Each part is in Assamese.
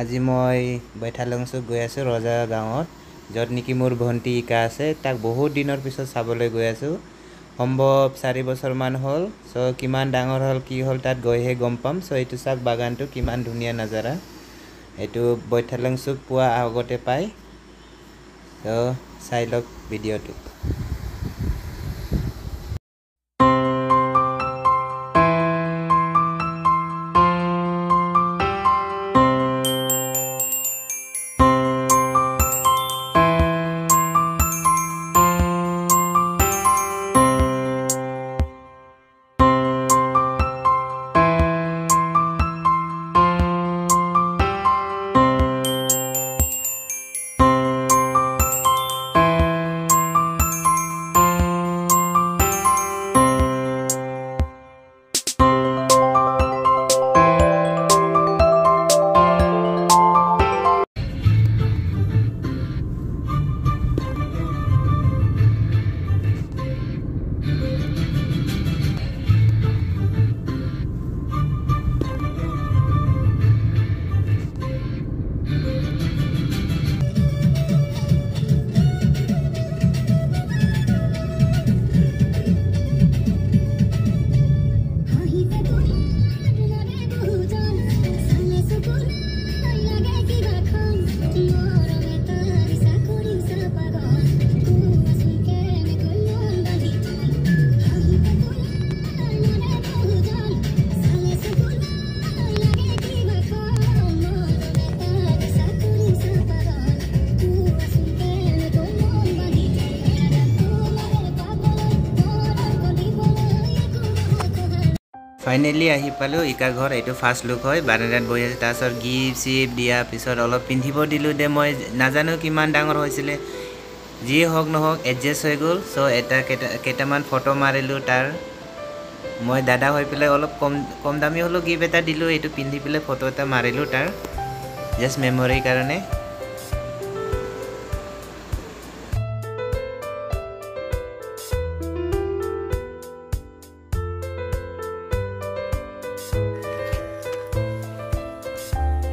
আজি মই বৈঠালংচুক গৈ আছোঁ ৰজা গাঁৱত য'ত নেকি মোৰ ভণ্টি ইকা আছে তাক বহুত দিনৰ পিছত চাবলৈ গৈ আছোঁ সম্ভৱ 4 বছৰমান হ'ল সো কিমান ডাঙৰ হ'ল কি হ'ল তাত গৈহে গম পাম সো এইটো চাক বাগানটো কিমান ধুনীয়া নজাৰা এইটো বৈঠালংচুক পোৱা আগতে পায় সো চাই লওক ভিডিঅ'টো ফাইনেলি আহি পালোঁ ইকা ঘৰ এইটো ফাৰ্ষ্ট লুক হয় বাৰান্দাত বহি আছে তাৰপিছত গিফ্ট চিফ্ট দিয়াৰ পিছত অলপ পিন্ধিব দিলোঁ দে মই নাজানো কিমান ডাঙৰ হৈছিলে যিয়ে হওক নহওক এডজাষ্ট হৈ গ'ল চ' কেইটামান ফটো মাৰিলোঁ তাৰ মই দাদা হৈ পেলাই অলপ কম দামী হ'লেও গিফ্ট এটা দিলোঁ এইটো পিন্ধি পেলাই ফটো এটা মাৰিলোঁ তাৰ জাষ্ট মেমৰিৰ কাৰণে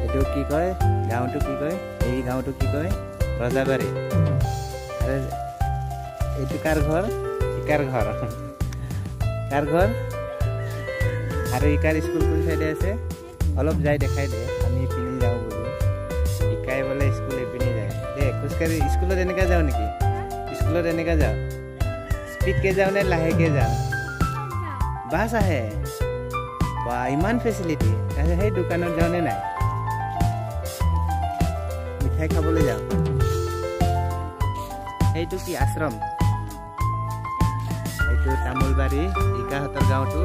এইটো কি কয় গাঁওটো কি কয় এই গাঁওটো কি কয় ৰজাবাৰী আৰু এইটো কাৰ ঘৰ ইকাৰ ঘৰ কাৰ ঘৰ আৰু ইকাৰ স্কুল কোন চাইডে আছে অলপ যাই দেখাই দে আমি পিনি যাওঁ বুলি ইকাই বোলে স্কুল এপিনি যায় দে খোজকাঢ়ি স্কুলত এনেকৈ যাওঁ নেকি স্কুলত এনেকৈ যাওঁ স্পীডকৈ যাওঁ নে লাহেকৈ যাওঁ বাছ আহে বা ইমান ফেচিলিটি সেই দোকানত যাওঁ নে নাই মিঠাই খাবলৈ যাওঁ এইটো কি আশ্ৰম এইটো তামোলবাৰী ইকাহঁতৰ গাঁৱটো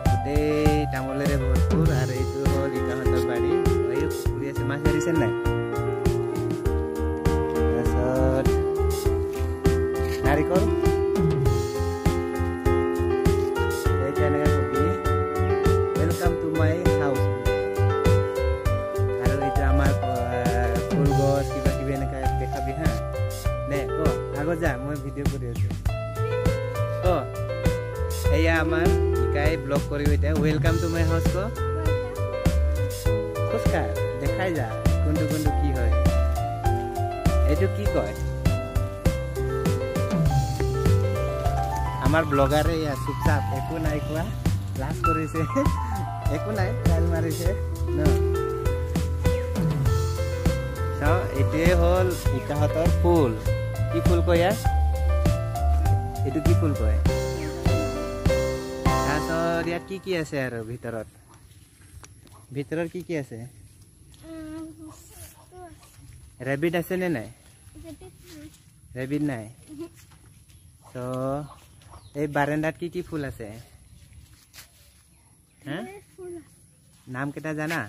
গোটেই তামোলেৰে ভৰপূৰ আৰু এইটো হ'ল ইকাহঁতৰ বাৰী এই পুখুৰী আছে মাছ ধৰিছে নাই তাৰপিছত নাৰিকল এইটো এনেকৈ কবি ৱেলকাম টু মাই হাউচ আৰু এইটো আমাৰ ফুল গছ কিবা কিবি এনেকৈ দেখাবি হা দে ক আগত যা মই ভিডিঅ' কৰি আছোঁ ক এয়া আমাৰ ইকাই ব্লগ কৰিব এতিয়া ৱেলকাম টু মাই হাউচ ক খোজকাঢ় দেখাই যা কোনটো কোনটো কি হয় এইটো কি কয় আমাৰ ব্লগাৰে এয়া চুপচাপ একো নাই কোৱা লাজ কৰিছে একো নাই টাইল মাৰিছে ন চাওঁ এইটোৱে হ'ল ইকাহঁতৰ ফুল কি ফুল কয় ইয়াৰ এইটো কি ফুল কয় তাৰপিছত ইয়াত কি আছে আৰু ভিতৰত কি আছে ৰেবিট আছে নে নাই ৰেবিট নাই তো এই বাৰান্দাত কি ফুল আছে হা নাম কেইটা জানা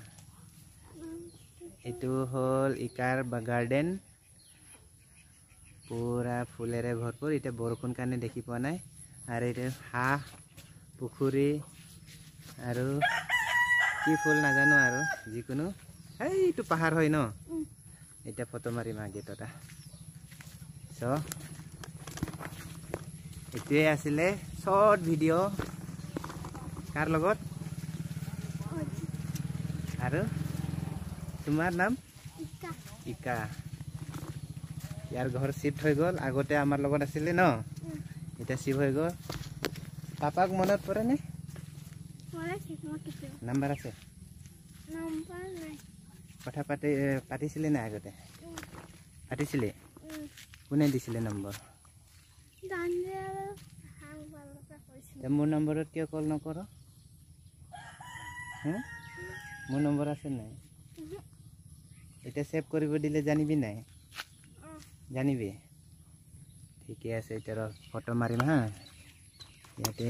এইটো হ'ল ইকাৰ গাৰ্ডেন পুৰা ফুলেৰে ভৰপূৰ এতিয়া বৰষুণ কাৰণে দেখি পোৱা নাই আৰু এইটো হাঁহ পুখুৰী আৰু কি ফুল নাজানো আৰু যিকোনো এইটো পাহাৰ হয় ন এটা ফটো মাৰিম আগেত এটা সো এটোৱে আছিলে শৰ্ট ভিডিও কাৰ লগত আৰু তোমাৰ নাম ইকা ইয়াৰ ঘৰ শিফ্ট হৈ গ'ল আগতে আমাৰ লগত আছিলে ন এটা শিফ্ট হৈ গ'ল পাপাক মনত পৰে নে নাম্বাৰ আছে কথা পাতিছিলে না আগতে পাতিছিলে কোনে দিছিলে নম্বৰ মোৰ নম্বৰত কিয় কল নকৰ মোৰ নম্বৰ আছে নাই এতিয়া সেভ কৰিব দিলে জানিবি নাই জানিবি ঠিকে আছে এতিয়া ফটো মাৰিম হা ইয়াতে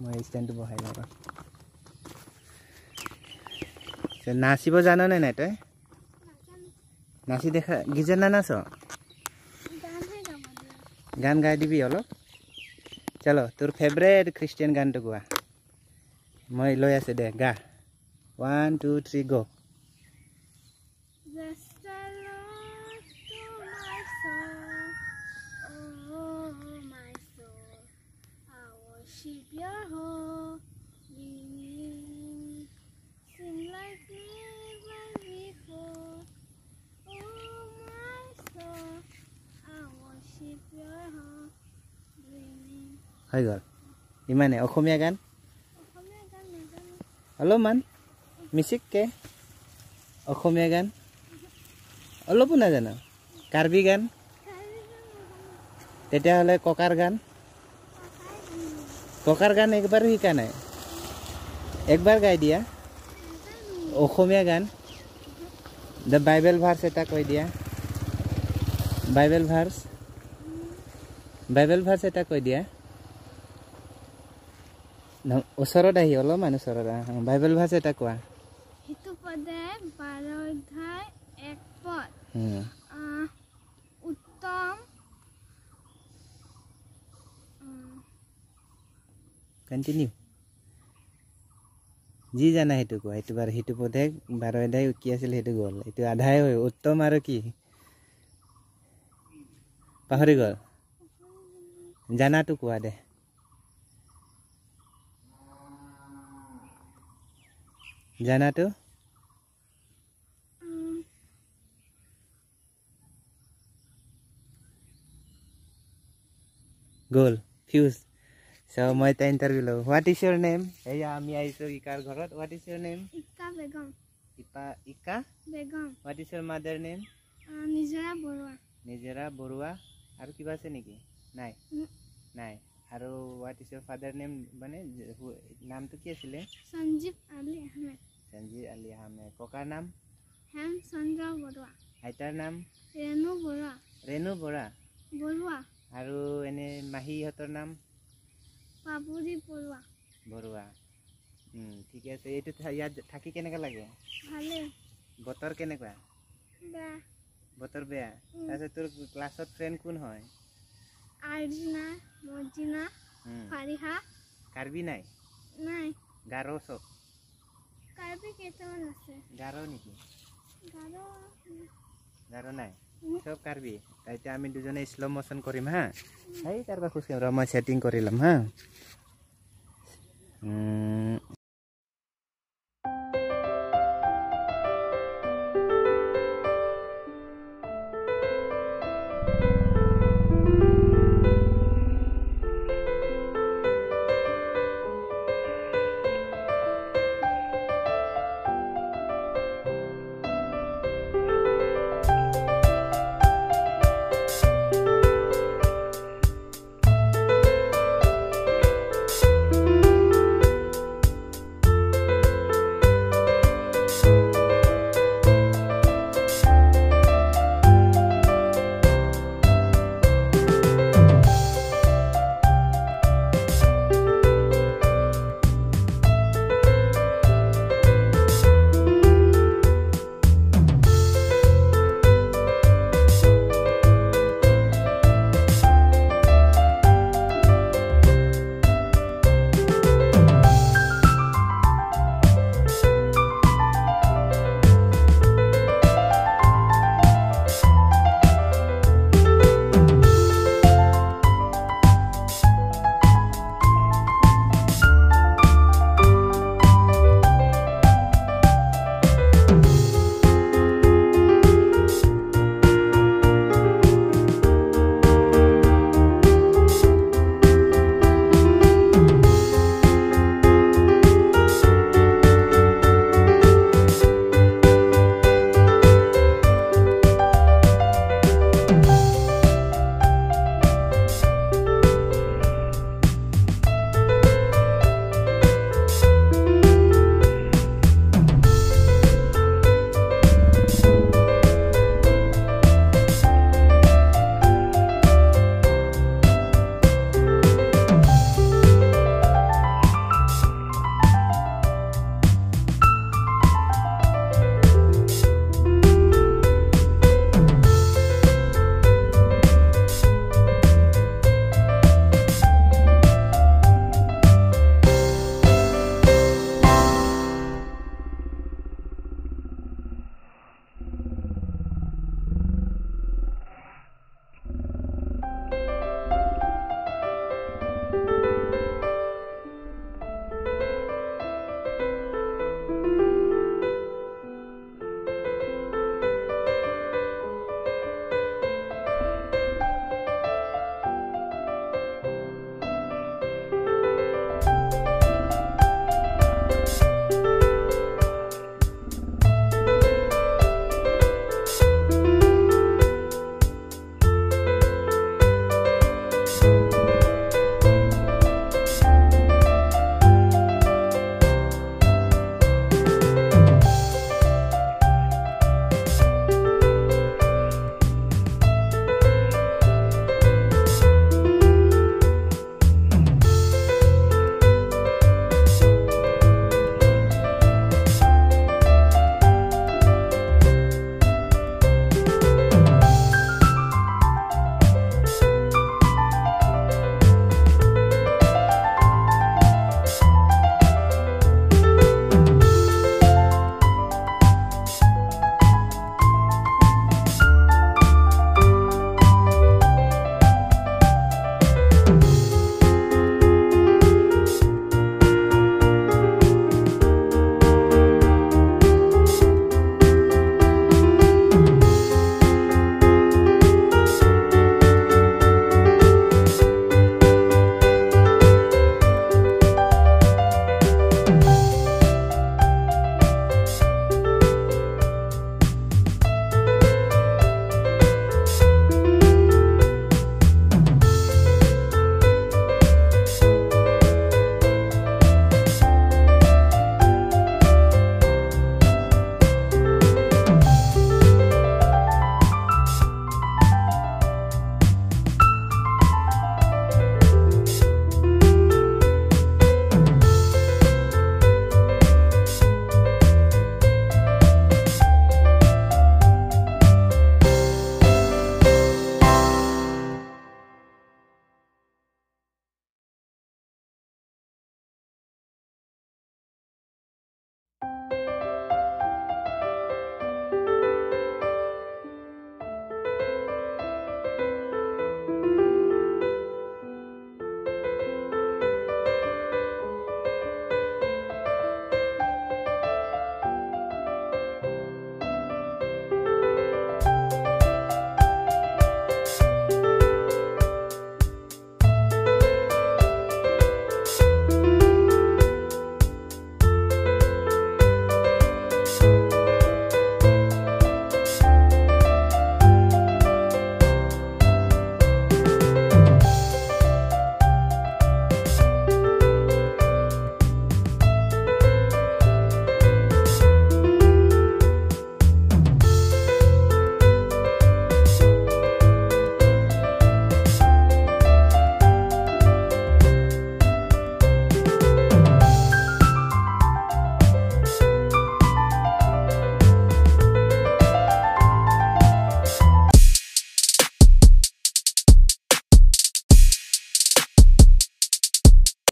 মই ষ্টেণ্ডটো বহাই লওঁ নাচিব জান নে নাই তই নাচি দেখা গীজে নানাচ গান গাই দিবি অলপ চলো তোৰ ফেভৰেট খ্ৰীষ্টিয়ান গানটো গোৱা মই লৈ আছে দে গা 1 2 3 গো হৈ গ'ল ইমানে অসমীয়া গান অলপমান মিচিককে অসমীয়া গান অলপো নাজানো কাৰ্বি গান তেতিয়াহ'লে ককাৰ গান একবাৰো শিকা নাই একবাৰ গাই দিয়া অসমীয়া গান দ্য বাইবেল ভাৰ্ছ এটা কৈ দিয়া বাইবেল ভাৰ্ছ এটা কৈ দিয়া ওচৰত আহি অলপমান ওচৰত বাইবেল ভাৰ্ছ এটা কোৱা হিতু পদে 12 অধ্যায় 1 পদ উত্তম কন্টিনিউ যি জানা সেইটো কোৱা এইটো বাৰ হিতু পদে 12 অধ্যায় কি আছিল সেইটো গ'ল এইটো আধাই হয় উত্তম আৰু কি পাহৰি গ'ল জানাটো কোৱা দে জানাটো গ'ল ফিউজ So মই এটা ইন্টাৰভিউ লও হোৱাট ইজ ইয়োৰ নেম এয়া আমি আইছো ইকাৰ ঘৰত what is your name Ika Begum Ika Begum what is your mother name Nijara Baruah আৰু কিবা আছে নেকি নাই নাই আৰু what is your father name মানে নামটো কি আছিলে সঞ্জীৱ আলী আহমেদ ককাৰ নাম হেমচন্দ্ৰ বৰুৱা আইতাৰ নাম ৰেণু বৰুৱা আৰু এনে মাহীহঁতৰ নাম বাবুৰি বৰুৱা ঠিকে আছে এইটো ইয়াত থাকি কেনেকা লাগে ভালে বতৰ কেনেকুৱা বেয়া বতৰ বেয়া তাৰপিছত তোৰ ক্লাছত ফ্ৰেণ্ড কোন হয় আৰ্জিনা মৰ্জিনা ফাৰিহা কাৰ্বি নাই গাৰো চব কাৰ্বি কেইটামান আছে গাৰো নেকি গাৰো নাই সব কাৰ্বি এতিয়া আমি দুজনে স্লো মোশন কৰিম হা এই তাৰপৰা খোজ কাঢ়িম মই সেটিং কৰি ল'ম হা